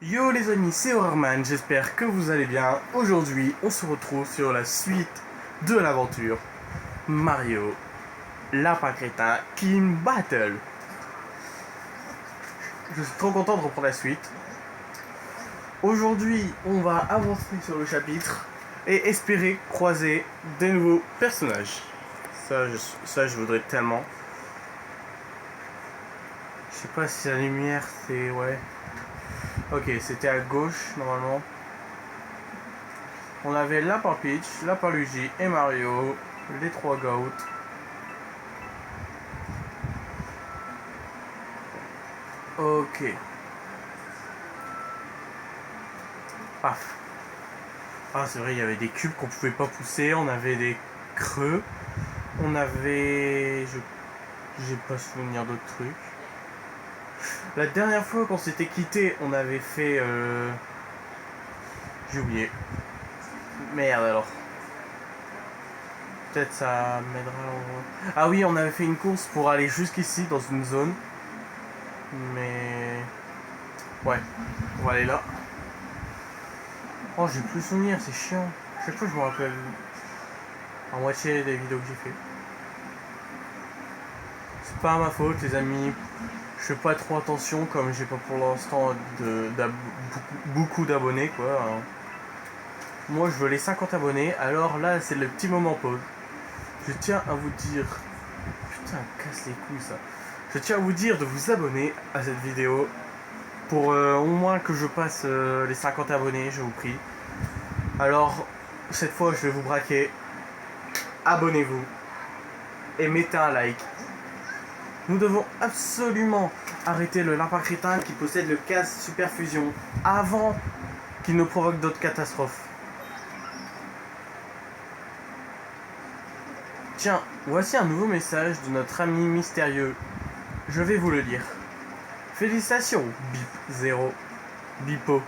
Yo les amis, c'est Horrorman, j'espère que vous allez bien. Aujourd'hui, on se retrouve sur la suite de l'aventure Mario, Lapin Crétin, King Battle. Je suis trop content de reprendre la suite. Aujourd'hui, on va avancer sur le chapitre et espérer croiser des nouveaux personnages. Ça, je voudrais tellement. Je sais pas si la lumière, c'est... ouais. Ok, c'était à gauche, normalement. On avait Lapin Peach, Lapin Luigi et Mario, les trois Goats. Ok. Paf. Ah, c'est vrai, il y avait des cubes qu'on pouvait pas pousser, on avait des creux, on avait... J'ai pas souvenir d'autres trucs. La dernière fois qu'on s'était quitté, on avait fait... J'ai oublié. Merde alors. Peut-être ça m'aidera. Ah oui, on avait fait une course pour aller jusqu'ici dans une zone. Mais... ouais, on va aller là. Oh, j'ai plus souvenir, c'est chiant. Chaque fois, je me rappelle à moitié des vidéos que j'ai fait. C'est pas ma faute, les amis. Je fais pas trop attention, comme j'ai pas pour l'instant beaucoup d'abonnés, quoi. Moi, je veux les 50 abonnés, alors là, c'est le petit moment pause. Je tiens à vous dire... Putain, casse les couilles, ça. Je tiens à vous dire de vous abonner à cette vidéo pour au moins que je passe les 50 abonnés, je vous prie. Alors, cette fois, je vais vous braquer. Abonnez-vous et mettez un like. Nous devons absolument arrêter le lapin crétin qui possède le casque super fusion avant qu'il ne provoque d'autres catastrophes. Tiens, voici un nouveau message de notre ami mystérieux. Je vais vous le lire. Félicitations, Bip 0, Bipo.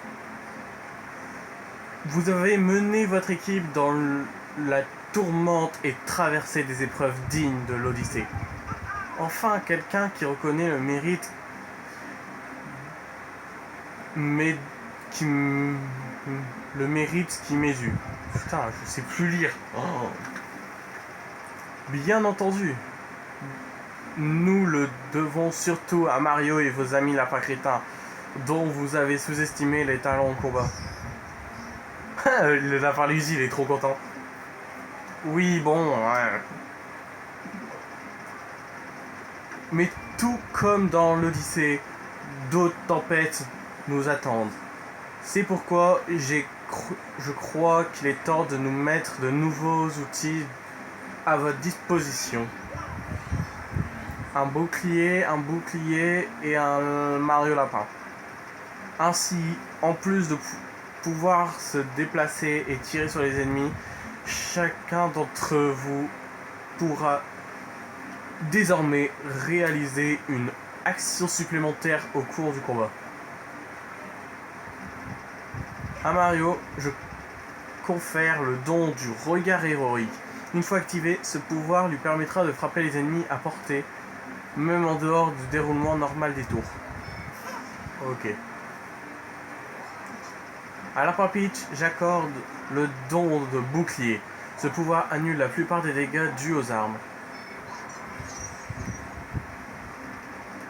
Vous avez mené votre équipe dans la tourmente et traversé des épreuves dignes de l'Odyssée. Enfin, quelqu'un qui reconnaît le mérite, mais qui le mérite qui m'ésu. Putain, je sais plus lire. Oh. Bien entendu, nous le devons surtout à Mario et vos amis lapins crétins, dont vous avez sous-estimé les talents au combat. Le lapin Luigi, il est trop content. Oui, bon, ouais. Mais tout comme dans l'Odyssée, d'autres tempêtes nous attendent. C'est pourquoi je crois qu'il est temps de nous mettre de nouveaux outils à votre disposition. Un bouclier et un Mario Lapin. Ainsi, en plus de pouvoir se déplacer et tirer sur les ennemis, chacun d'entre vous pourra désormais réaliser une action supplémentaire au cours du combat. À Mario, je confère le don du regard héroïque. Une fois activé, ce pouvoir lui permettra de frapper les ennemis à portée, même en dehors du déroulement normal des tours. Ok. À Lapin Peach, j'accorde le don de bouclier. Ce pouvoir annule la plupart des dégâts dus aux armes.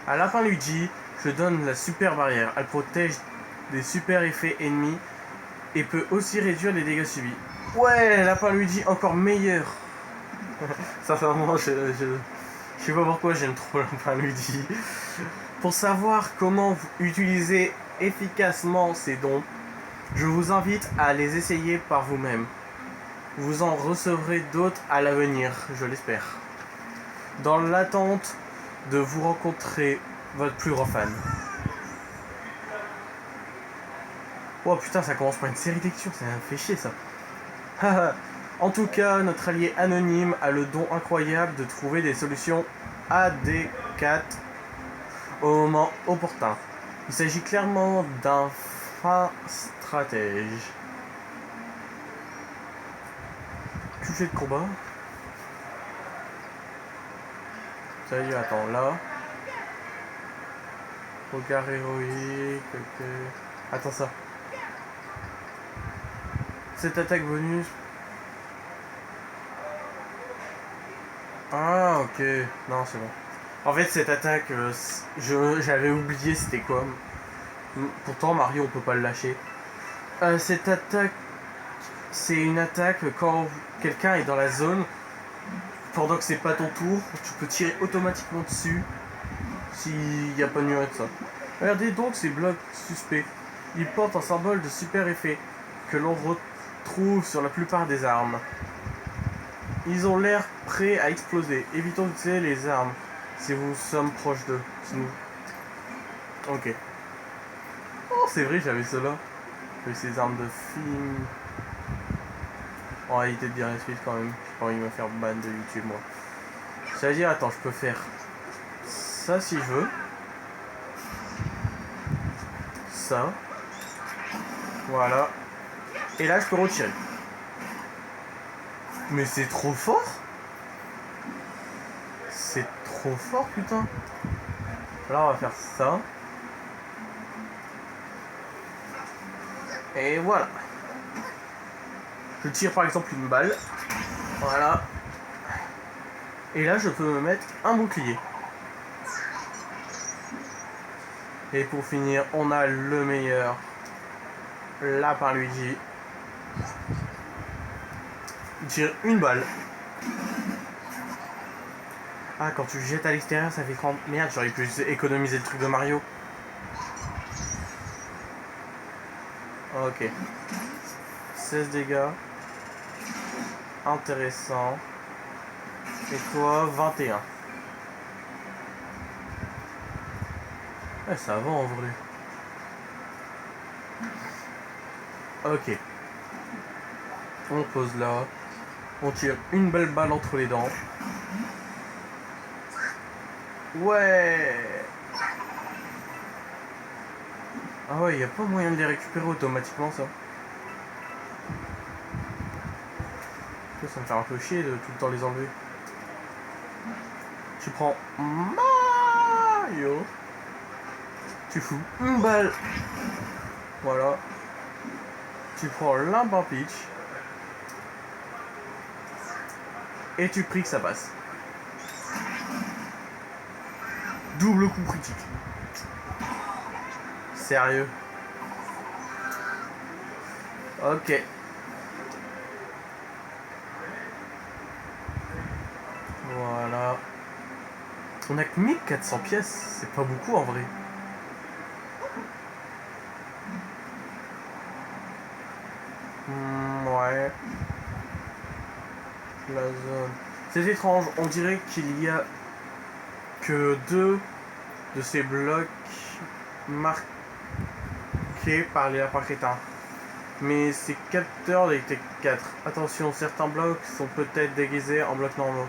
À Lapin Luigi, je donne la super barrière. Elle protège des super effets ennemis et peut aussi réduire les dégâts subis. Ouais, Lapin Luigi encore meilleur. Sincèrement, je sais pas pourquoi j'aime trop Lapin Luigi. Pour savoir comment utiliser efficacement ces dons, je vous invite à les essayer par vous-même. Vous en recevrez d'autres à l'avenir, je l'espère. Dans l'attente de vous rencontrer votre plus grand fan. Oh putain, ça commence par une série de lectures, ça fait chier ça. En tout cas, notre allié anonyme a le don incroyable de trouver des solutions adéquates au moment opportun. Il s'agit clairement d'un fin stratège. QG de combat. Salut, attends, là. Regard héroïque, ok. Attends ça. Cette attaque bonus. Ah ok. Non c'est bon. En fait cette attaque, j'avais oublié c'était quoi. Pourtant Mario on peut pas le lâcher. Cette attaque, c'est une attaque quand quelqu'un est dans la zone. Pendant que c'est pas ton tour, tu peux tirer automatiquement dessus s'il n'y a pas de mur et tout ça. Regardez donc ces blocs suspects. Ils portent un symbole de super effet que l'on retrouve sur la plupart des armes. Ils ont l'air prêts à exploser. Évitons d'utiliser les armes si vous sommes proches d'eux. Ok. Oh, c'est vrai, j'avais cela. J'avais ces armes de film. On va éviter de dire la suite quand même. J'ai pas envie de me faire ban de YouTube, moi. C'est-à-dire, attends, je peux faire ça si je veux. Ça. Voilà. Et là, je peux retirer. Mais c'est trop fort. C'est trop fort, putain. Là, on va faire ça. Et voilà. Je tire par exemple une balle. Voilà. Et là, je peux me mettre un bouclier. Et pour finir, on a le meilleur. Lapin Luigi. Il tire une balle. Ah, quand tu jettes à l'extérieur, ça fait 30... Merde, j'aurais pu économiser le truc de Mario. Ok. 16 dégâts. Intéressant. Et toi, 21. Ça va en vrai. Ok. On pose là. On tire une belle balle entre les dents. Ouais. Ah ouais, il n'y a pas moyen de les récupérer automatiquement ça. Ça me fait un peu chier de tout le temps les enlever. Tu prends Mario. Tu fous une balle. Voilà. Tu prends Lapin Peach. Et tu pries que ça passe. Double coup critique. Sérieux. Ok. Voilà. On a que 1400 pièces. C'est pas beaucoup en vrai. Ouais. La zone. C'est étrange. On dirait qu'il y a que 2 de ces blocs marqués par les lapins crétins. Mais ces capteurs d'électrique 4. Attention, certains blocs sont peut-être déguisés en blocs normaux.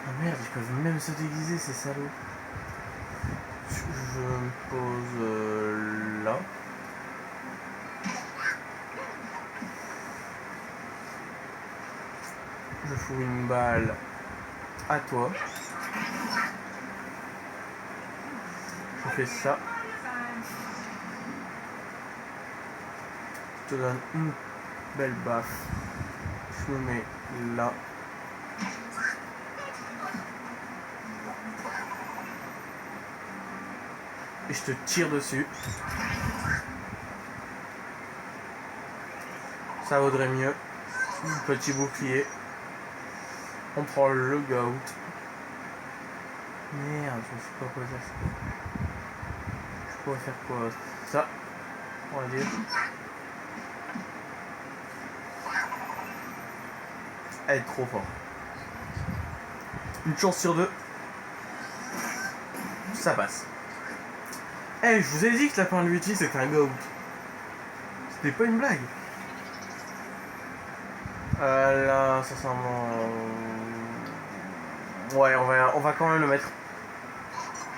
Ah merde, ils peuvent même se déguiser ces salauds. Je me pose là. Je fous une balle à toi. Je fais ça. Je te donne une belle baffe. Je me mets là. Et je te tire dessus. Ça vaudrait mieux. Petit bouclier. On prend le gout. Merde, je sais pas quoi faire. Je pourrais faire quoi? Ça, on va dire. Elle est trop forte. Une chance sur 2. Ça passe. Eh, je vous ai dit que Lapin Luigi c'était un goat. C'était pas une blague. Là, sincèrement... Ouais, on va quand même le mettre.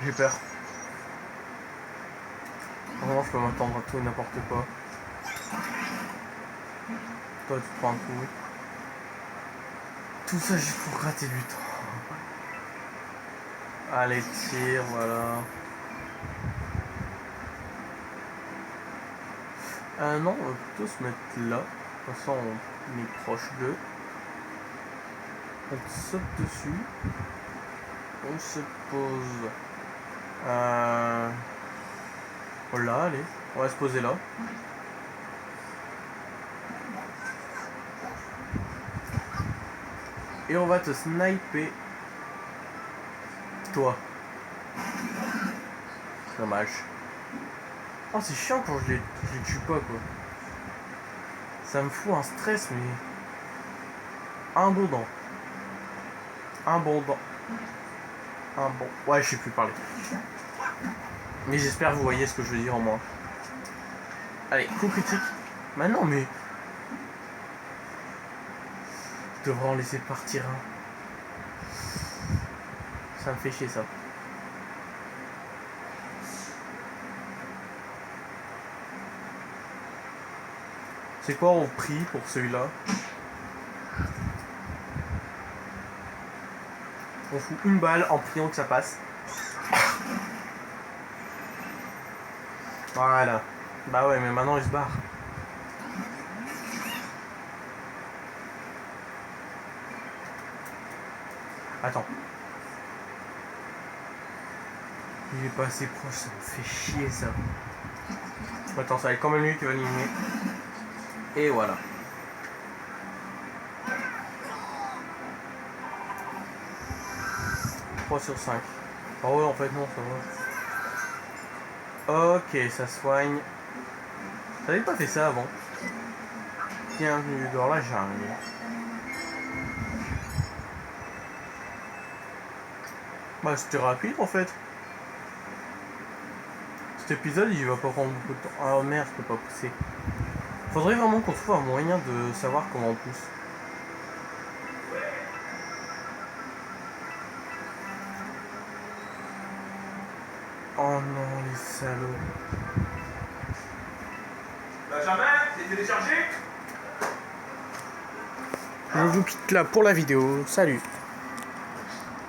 J'ai peur. Vraiment, je peux m'attendre à tout et n'importe quoi. Toi, tu prends un coup. Tout ça juste pour gratter du temps. Allez, tire, voilà. Non, on va plutôt se mettre là. Comme ça, on est proche d'eux. On saute dessus. On se pose. Voilà, allez. On va se poser là. Et on va te sniper. Toi. Dommage. Oh, c'est chiant quand je les tue pas, quoi. Ça me fout un stress, mais... Un bon dent. Un bon dent. Un bon... Ouais, je sais plus parler. Mais j'espère que vous voyez ce que je veux dire en moi. Allez, coup critique. Bah non, mais... Je devrais en laisser partir un. Ça me fait chier, ça. C'est quoi on prie pour celui-là? On fout une balle en priant que ça passe. Voilà. Bah ouais, mais maintenant il se barre. Attends. Il est pas assez proche, ça me fait chier ça. Attends, ça va être quand même lui qui va l'éliminer. Et voilà. Sur 5. Ah ouais, en fait non, ça va. Ok, ça soigne. J'avais pas fait ça avant. Bienvenue dans la jungle. Bah c'était rapide en fait. Cet épisode il va pas prendre beaucoup de temps. Ah merde, je peux pas pousser. Faudrait vraiment qu'on trouve un moyen de savoir comment on pousse. Oh non, les salauds. Benjamin, c'est téléchargé? Je vous quitte là pour la vidéo. Salut.